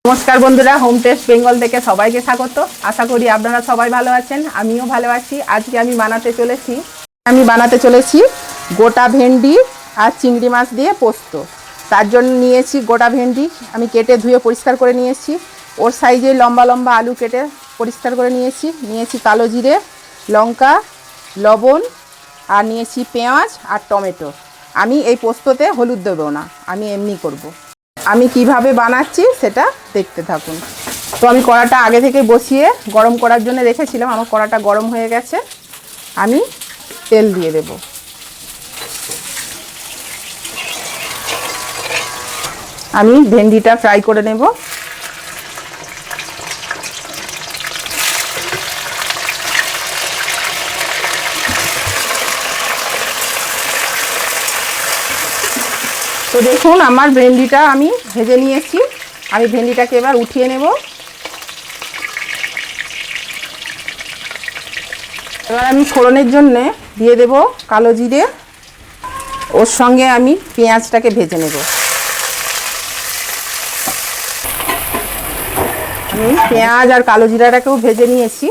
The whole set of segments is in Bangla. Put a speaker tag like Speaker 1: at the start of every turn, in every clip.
Speaker 1: নমস্কার বন্ধুরা, হোম টেস্ট বেঙ্গল থেকে সবাইকে স্বাগত। আশা করি আপনারা সবাই ভালো আছেন, আমিও ভালো আছি। আজকে আমি বানাতে চলেছি গোটা ভেন্ডি আর চিংড়ি মাছ দিয়ে পোস্ত। তার জন্য নিয়েছি গোটা ভেন্ডি, আমি কেটে ধুয়ে পরিষ্কার করে নিয়েছি। ওর সাইজে লম্বা লম্বা আলু কেটে পরিষ্কার করে নিয়েছি কালো জিরে, লঙ্কা, লবণ, আর নিয়েছি পেঁয়াজ আর টমেটো। আমি এই পোস্ততে হলুদ দেবো না, আমি এমনি করব। আমি কিভাবে বানাচ্ছি সেটা দেখতে থাকুন। তো আমি কড়াটা আগে থেকে বসিয়ে গরম করার জন্য রেখেছিলাম। আমার কড়াটা গরম হয়ে গেছে, আমি তেল দিয়ে দেব। আমি ভেন্ডিটা ফ্রাই করে নেব। তো দেখুন, আমার ভেন্ডিটা আমি ভেজে নিয়েছি। আমি ভেন্ডিটাকে এবার উঠিয়ে নেব। এবার আমি ফোড়নের জন্য দিয়ে দেব কালো জিরে, ওর সঙ্গে আমি পেঁয়াজটাকে ভেজে নেব। আমি পেঁয়াজ আর কালো জিরাটাকেও ভেজে নিয়েছি,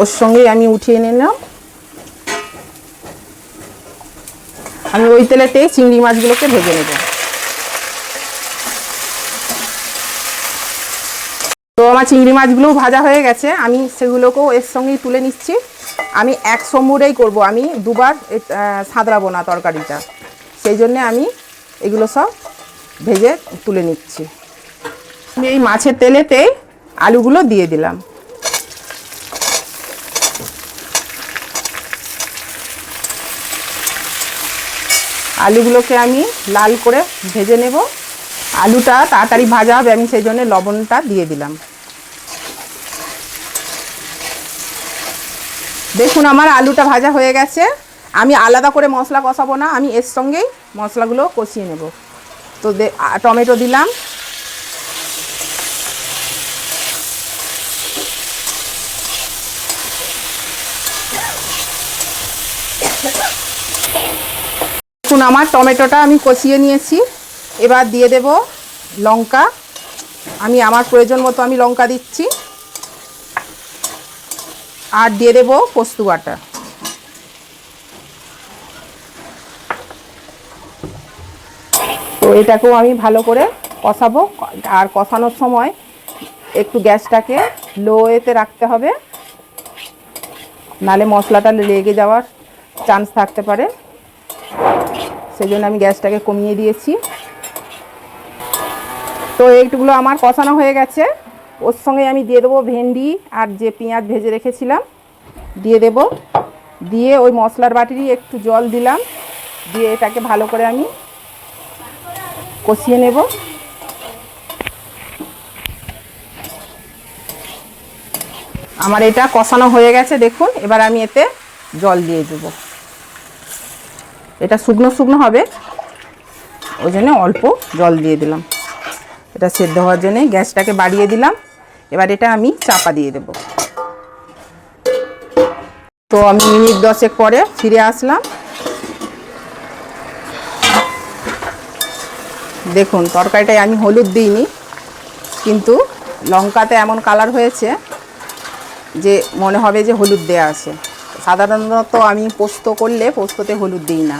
Speaker 1: ওর সঙ্গে আমি উঠিয়ে নিলাম। আমি ওই তেলেতেই চিংড়ি মাছগুলোকে ভেজে নেব। তো আমার চিংড়ি মাছগুলোও ভাজা হয়ে গেছে, আমি সেগুলোকেও এর সঙ্গেই তুলে নিচ্ছি। আমি এক সম্বরেই করব, আমি দুবার সাঁতরাবো না তরকারিটা, সেই জন্যে আমি এগুলো সব ভেজে তুলে নিচ্ছি। আমি এই মাছের তেলেতেই আলুগুলো দিয়ে দিলাম। আলুগুলোকে আমি লাল করে ভেজে নেব। আলুটা তাড়াতাড়ি ভাজা হবে, আমি সেই জন্য লবণটা দিয়ে দিলাম। দেখুন, আমার আলুটা ভাজা হয়ে গেছে। আমি আলাদা করে মশলা কষাবো না, আমি এর সঙ্গেই মশলাগুলো কষিয়ে নেব। তো টমেটো দিলাম, দেখুন আমার টমেটোটা আমি কষিয়ে নিয়েছি। এবার দিয়ে দেব লঙ্কা, আমি আমার প্রয়োজন মতো আমি লঙ্কা দিচ্ছি। আর দিয়ে দেব পোস্ত বাটা। তো এটাকেও আমি ভালো করে কষাবো। আর কষানোর সময় একটু গ্যাসটাকে লোতে রাখতে হবে, নালে মশলাটা লেগে যাওয়ার চান্স থাকতে পারে। সেই জন্য আমি গ্যাসটাকে কমিয়ে দিয়েছি। তো এইগুলো আমার কষানো হয়ে গেছে। ওর সঙ্গে আমি দিয়ে দেবো ভেন্ডি আর যে পেঁয়াজ ভেজে রেখেছিলাম দিয়ে দেব। দিয়ে ওই মশলার বাটিরই একটু জল দিলাম, দিয়ে এটাকে ভালো করে আমি কষিয়ে নেব। আমার এটা কষানো হয়ে গেছে, দেখুন। এবার আমি এতে জল দিয়ে দেব। এটা শুকনো শুকনো হবে, ওই জন্য অল্প জল দিয়ে দিলাম। এটা সেদ্ধ হওয়ার জন্য গ্যাসটাকে বাড়িয়ে দিলাম। এবার এটা আমি চাপা দিয়ে দেব। তো আমি মিনিট 10 পরে ফিরে আসলাম। দেখুন, তরকারিটায় আমি হলুদ দিইনি, কিন্তু লঙ্কাতে এমন কালার হয়েছে যে মনে হবে যে হলুদ দেয়া আছে। সাধারণত আমি পোস্ত করলে পোস্ততে হলুদ দিই না।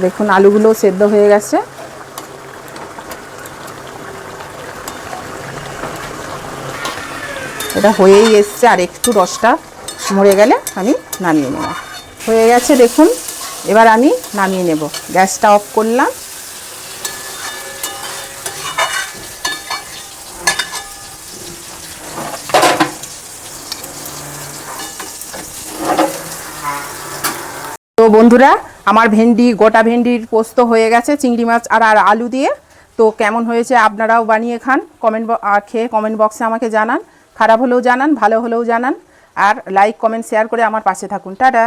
Speaker 1: দেখুন আলুগুলো সেদ্ধ হয়ে গেছে। এটা হয়েই এসছে, আর একটু রসটা মরে গেলে আমি নামিয়ে নেব। হয়ে গেছে দেখুন, এবার আমি নামিয়ে নেব। গ্যাসটা অফ করলাম। তো বন্ধুরা, আমার গোটা ভেন্ডির পোস্ত হয়ে গেছে চিংড়ি মাছ আর আলু দিয়ে। তো কেমন হয়েছে আপনারাও বানিয়ে খান, খেয়ে কমেন্ট বক্সে আমাকে জানান। খারাপ হলেও জানান, ভালো হলেও জানান। আর লাইক কমেন্ট শেয়ার করে আমার পাশে থাকুন। টাটা।